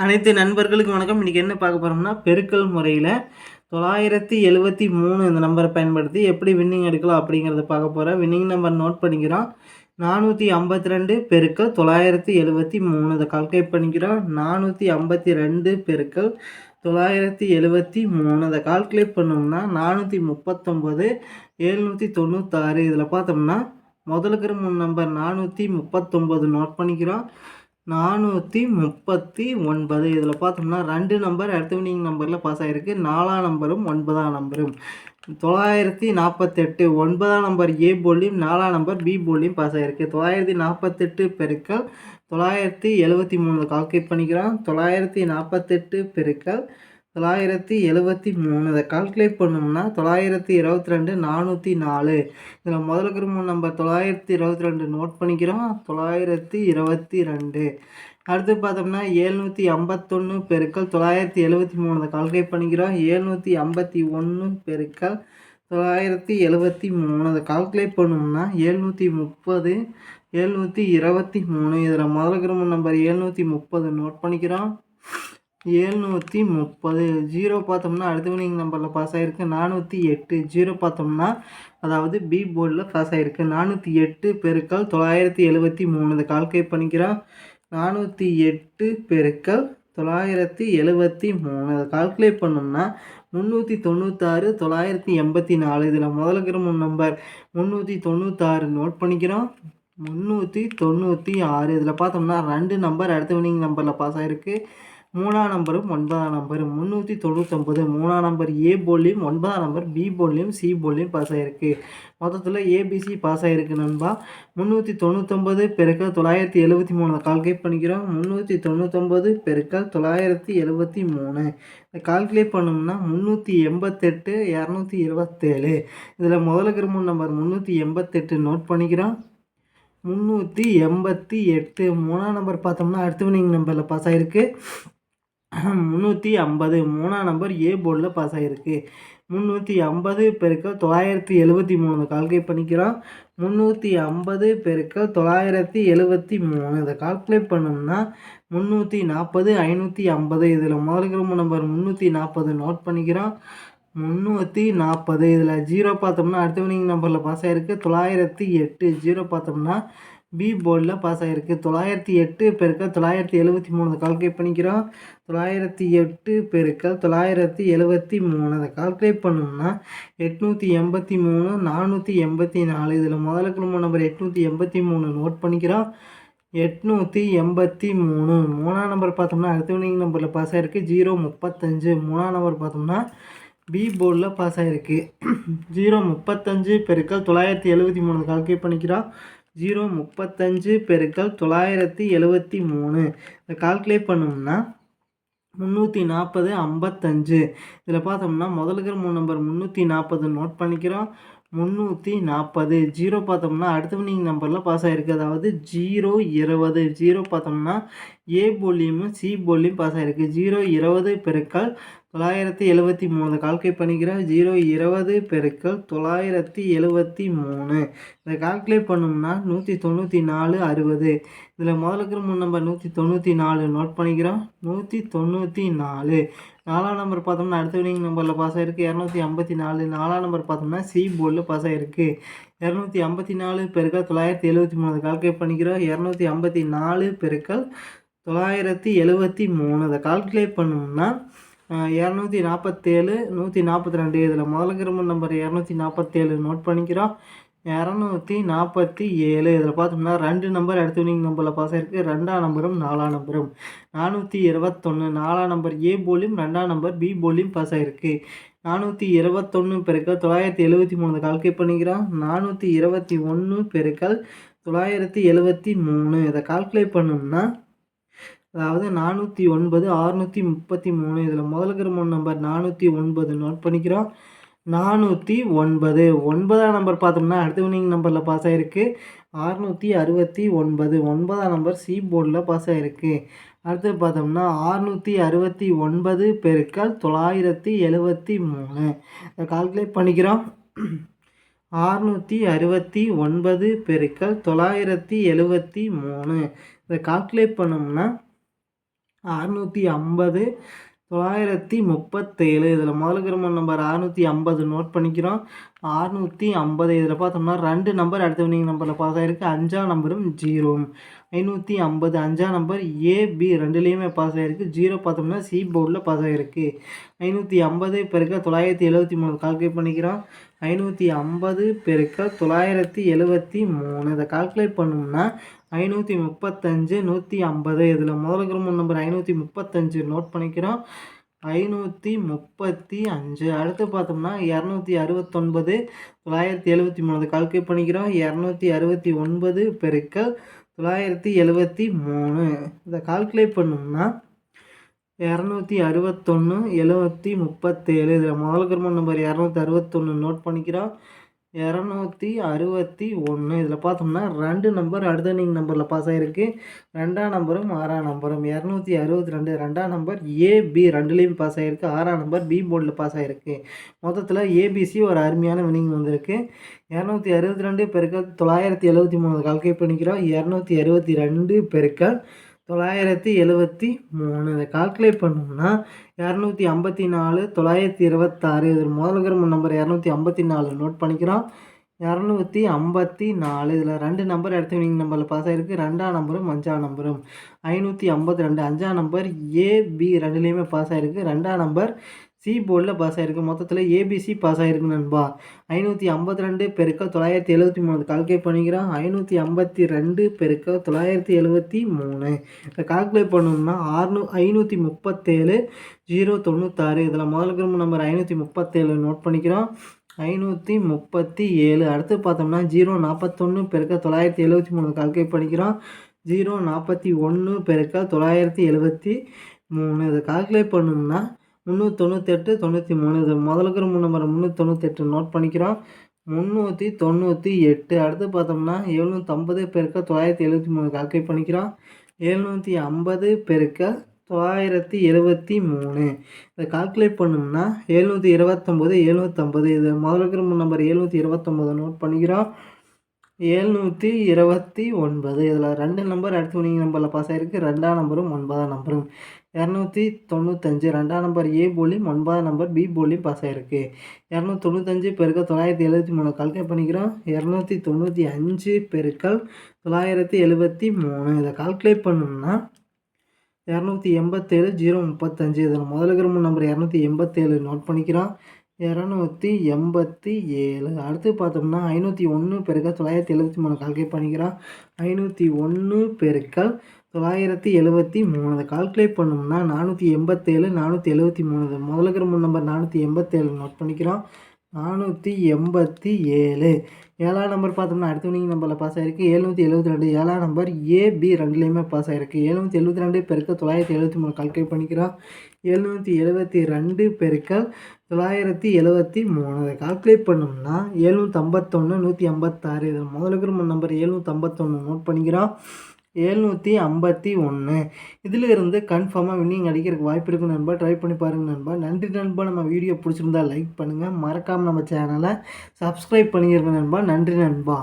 அனைத்து நண்பர்களுக்கும் வணக்கம். இன்றைக்கி என்ன பார்க்க போகிறோம்னா, பெருக்கல் முறையில் 973 இந்த நம்பரை பயன்படுத்தி எப்படி வின்னிங் எடுக்கலாம் அப்படிங்கிறத பார்க்க போகிறோம். வின்னிங் நம்பர் நோட் பண்ணிக்கிறோம். 452 பெருக்கல் 973 இதை கால்குலேட் பண்ணிக்கிறோம். 452 பெருக்கல் 973 இதை கால்குலேட் பண்ணோம்னா 439 796. இதில் பார்த்தோம்னா முதலுக்கு 3 நம்பர் 439 நோட் பண்ணிக்கிறோம். 439 இதில் பார்த்தோம்னா 2 நம்பர் அடுத்த வின்னிங் நம்பரில் பாஸ் ஆகிருக்கு. 4ஆம் நம்பரும் 9ஆம் நம்பரும் 948 9ஆம் நம்பர் ஏ போலியும் 4ஆம் நம்பர் பி போலியும் பாஸ் ஆகிருக்கு. 948 பெருக்கல் 973 கால்குலேட் பண்ணிக்கிறோம். 948 பெருக்கல் 973 இதை கால்குலேட் பண்ணோம்னா 922 404. இதில் முதலுக்கு 3 நம்பர் 922 நோட் பண்ணிக்கிறோம். 922 அடுத்து பார்த்தோம்னா 751 பெருக்கல் 973 இதை கால்குலேட் பண்ணிக்கிறோம். 751 பெருக்கல் 973 இதை கால்குலேட் பண்ணோம்னா 730 723. இதில் முதலுக்கு 3 நம்பர் 730 நோட் பண்ணிக்கிறோம். 730 ஜீரோ பார்த்தோம்னா அடுத்த வின்னிங் நம்பரில் பாஸ் ஆகிருக்கு. 408 ஜீரோ பார்த்தோம்னா அதாவது பி போர்டில் பாஸ் ஆகிருக்கு. 408 பெருக்கல் 973 இதை கால்குலேட் பண்ணிக்கிறோம். 408 பெருக்கல் 973 இதை கால்குலேட் பண்ணோம்னா 396 984. இதில் முதலுக்கு 3 நம்பர் 396 நோட் பண்ணிக்கிறோம். 396 இதில் பார்த்தோம்னா 2 நம்பர் அடுத்த வின்னிங் நம்பரில் பாஸ் ஆகிருக்கு. 3ஆம் நம்பரும் 9ஆம் நம்பரும் 399 3ஆம் நம்பர் ஏ போலியும் 9ஆம் நம்பர் பி போலியும் சி போலியும் பாஸ் ஆகிருக்கு. மொத்தத்தில் ஏபிசி பாஸ் ஆகிருக்கு நண்பா. 399 பெருக்கல் 973 கால்குலேட் பண்ணிக்கிறோம். 399 பெருக்கல் 973 இதை கால்குலேட் பண்ணோம்னா 388 227. இதில் முதலுக்கு 3 நம்பர் 388 நோட் பண்ணிக்கிறோம். 388 3ஆம் நம்பர் பார்த்தோம்னா அடுத்த வின்னிங் நம்பரில் பாஸ் ஆகிருக்கு. 350 3ஆம் நம்பர் ஏ போர்டில் பாஸ் ஆகிருக்கு. 350 பெருக்கல் 973 கால்குலேட் பண்ணிக்கிறோம். 350 பெருக்கல் 973 இதை கால்குலேட் பண்ணோம்னா 340 550. இதில் முதலுக்கு நம்பர் 340 நோட் பண்ணிக்கிறோம். 340 இதில் ஜீரோ பார்த்தோம்னா அடுத்த வின்னிங் நம்பரில் பாஸ் ஆகிருக்கு. 908 ஜீரோ பார்த்தோம்னா பி போர்டில் பாஸ் ஆகிருக்கு. 908 பெருக்கல் 973 கால்குலேட் பண்ணிக்கிறோம். 908 பெருக்கல் 973 அதை கால்குலேட் பண்ணோம்னா 883 484. இதில் முதலுக்கு நம்பர் 883 நோட் பண்ணிக்கிறோம். 883 3ஆம் நம்பர் பார்த்தோம்னா அடுத்த வின்னிங் நம்பரில் பாஸ் ஆகிருக்கு. 035 3ஆம் நம்பர் பார்த்தோம்னா பி போர்டில் பாஸ் ஆகிருக்கு. 035 பெருக்கல் 973 கால்குலேட் பண்ணிக்கிறோம். 035 பெருக்கல் 973 இதை கால்குலேட் பண்ணோம்னா 340 55. இதில் பார்த்தோம்னா முதலுக்கு 3 நம்பர் 340 நோட் பண்ணிக்கிறோம். 340 ஜீரோ பார்த்தோம்னா அடுத்த வின்னிங் நம்பரில் பாஸ் ஆகிருக்கு. அதாவது 020 ஜீரோ பார்த்தோம்னா ஏ போலியும் சி போலியும் பாஸ் ஆகிருக்கு. 020 பெருக்கல் 973 கால்குலேட் பண்ணிக்கிறோம். 020 பெருக்கல் 973 இதை கால்குலேட் பண்ணோம்னா 194 60. இதில் முதலுக்கு 3 நம்பர் 194 நோட் பண்ணிக்கிறோம். 194 4ஆம் நம்பர் பார்த்தோம்னா அடுத்த வின்னிங் நம்பரில் பாஸ் ஆகிருக்கு. 254 4ஆம் நம்பர் பார்த்தோம்னா சி போர்டில் பாஸ் ஆகிருக்கு. 254 பெருக்கல் 973 கால்குலேட் பண்ணிக்கிறோம். 254 பெருக்கல் 973 இதை கால்குலேட் பண்ணோம்னா 247 142. இதில் முதலுக்கு நம்பர் 247 நோட் பண்ணிக்கிறோம். 247 இதில் பார்த்தோம்னா 2 நம்பர் அடுத்த வின்னிங் நம்பரில் பாஸ் ஆகிருக்கு. 2ஆம் நம்பரும் 4ஆம் நம்பரும் 421 4ஆம் நம்பர் ஏ போலியும் 2ஆம் நம்பர் பி போலியும் பாஸ் ஆகிருக்கு. 421 பெருக்கல் 973 கால்குலேட் பண்ணிக்கிறோம். 421 பெருக்கல் 973 இதை கால்குலேட் பண்ணோம்னா அதாவது 409 633. இதில் முதலுக்கு 3 நம்பர் 409 நோட் பண்ணிக்கிறோம். 409 9ஆம் நம்பர் பார்த்தோம்னா அடுத்த வின்னிங் நம்பரில் பாஸ் ஆகிருக்கு. 669 9ஆம் நம்பர் சி போர்டில் பாஸ் ஆகிருக்கு. அடுத்து பார்த்தோம்னா 669 பெருக்கல் 973 இதை கால்குலேட் பண்ணிக்கிறோம். 669 பெருக்கல் 973 இதை கால்குலேட் பண்ணோம்னா 650 937. இதில் முதல் கிரம நம்பர் 650 நோட் பண்ணிக்கிறோம். 650 இதில் பார்த்தோம்னா 2 நம்பர் அடுத்த வினிங் நம்பரில் பாஸ் ஆகிருக்கு. 5ஆம் நம்பரும் 0. 550 5ஆம் நம்பர் ஏபி ரெண்டுலேயுமே பாஸ் ஆகிருக்கு. 0 பார்த்தோம்னா சி போர்டில் பாஸ் ஆகிருக்கு. 550 பெருக்கல் 973 கால்குலேட் பண்ணிக்கிறோம். 550 பெருக்கல் 973 இதை கால்குலேட் பண்ணோம்னா 535 150. இதில் முதல் கிரம நம்பர் 535 நோட் பண்ணிக்கிறோம். 535 அடுத்து பார்த்தோம்னா 269 973 கால்குலேட் பண்ணிக்கிறோம். 269 பெருக்கல் 973 இதை கால்குலேட் பண்ணோம்னா 261 737. இதில் முதல் கிரம நம்பர் 261 நோட் பண்ணிக்கிறோம். 261 இதில் பார்த்தோம்னா 2 நம்பர் அடுத்த வினிங் நம்பரில் பாஸ் ஆகிருக்கு. 2ஆம் நம்பரும் 6ஆம் நம்பரும் 262 2ஆம் நம்பர் ஏபி ரெண்டுலேயும் பாஸ் ஆகிருக்கு. 6ஆம் நம்பர் பி போர்டில் பாஸ் ஆகிருக்கு. மொத்தத்தில் ஏபிசி ஒரு அருமையான வினிங் வந்திருக்கு. 262 பெருக்கல் 973 கால்குலேட் பண்ணிக்கிறோம். 262 பெருக்கல் 973 இதை கால்குலேட் பண்ணோம்னா 254 926. இதில் முதல் கிரம நம்பர் 254 நோட் பண்ணிக்கிறோம். 254 இதில் 2 நம்பர் அடுத்த வினிங் நம்பரில் பாஸ் ஆகிருக்கு. 2ஆம் நம்பரும் 5ஆம் நம்பரும் 552. 5ஆம் நம்பர் ஏபி ரெண்டுலேயுமே பாஸ் ஆகிருக்கு. 2ஆம் நம்பர் சி போர்டில் பாஸ் ஆகிருக்கு. மொத்தத்தில் ஏபிசி பாஸ் ஆகிருக்கு நண்பா. 552 பெருக்கல் 973 கால்குலேட் பண்ணிக்கிறோம். 552 பெருக்கல் 973 இதை கால்குலேட் பண்ணோம்னா 537 096. இதில் முதல் கிரம நம்பர் 537 நோட் பண்ணிக்கிறோம். 537 அடுத்து பார்த்தோம்னா 041 பெருக்கல் 973 கால்குலேட் பண்ணிக்கிறோம். 041 பெருக்கல் 973 இதை கால்குலேட் பண்ணோம்னா 398 93. இது முதல் கிரம நம்பர் 398 நோட் பண்ணிக்கிறோம். 398 அடுத்து பார்த்தோம்னா 750 பெருக்கல் 973 கால்குலேட் பண்ணிக்கிறோம். 750 பெருக்கல் 973 இதை கால்குலேட் பண்ணோம்னா 729 750. இது முதல் கிரம நம்பர் 729 நோட் பண்ணிக்கிறோம். 729 இதில் 2 நம்பர் அடுத்த வினிங் நம்பரில் பாஸ் ஆகிருக்கு. 2ஆம் நம்பரும் 9ஆம் நம்பரும் 295 2ஆம் நம்பர் ஏ போலியும் 9ஆம் நம்பர் பி போலியும் பாஸ் ஆகிருக்கு. 295 பெருக்கல் 973 கால்குலேட் பண்ணிக்கிறோம். 295 பெருக்கல் 973 இதை கால்குலேட் பண்ணோம்னா 287 035. இதில் முதல் கிரம நம்பர் 287 நோட் பண்ணிக்கிறோம். 287 அடுத்து பார்த்தோம்னா 501 பெருக்கல் 973 கால்குலேட் பண்ணிக்கிறோம். 501 பெருக்கல் 973 அதை கால்குலேட் பண்ணோம்னா 487 473. முதல் கிரம நம்பர் 487 நோட் பண்ணிக்கிறோம். 487 7ஆம் நம்பர் பார்த்தோம்னா அடுத்த வினிங் நம்பரில் பாஸ் ஆகிருக்கு. 772 7ஆம் நம்பர் ஏபி ரெண்டுலேயுமே பாஸ் ஆகிருக்கு. 772 பெருக்கல் 973 கால்குலேட் பண்ணிக்கிறோம். 772 பெருக்கல் 973 அதை கால்குலேட் பண்ணோம்னா 751 156. இதில் முதல் கிரம நம்பர் 751 நோட் பண்ணிக்கிறோம். 751 இதில் இருந்து கன்ஃபார்மாக வின்னிங் அடிக்கிறதுக்கு வாய்ப்பு இருக்குது நண்பா. ட்ரை பண்ணி பாருங்கள் நண்பா. நன்றி நண்பா. நம்ம வீடியோ பிடிச்சிருந்தா லைக் பண்ணுங்கள். மறக்காமல் நம்ம சேனலை சப்ஸ்கிரைப் பண்ணிக்கிறேங்க நண்பா. நன்றி நண்பா.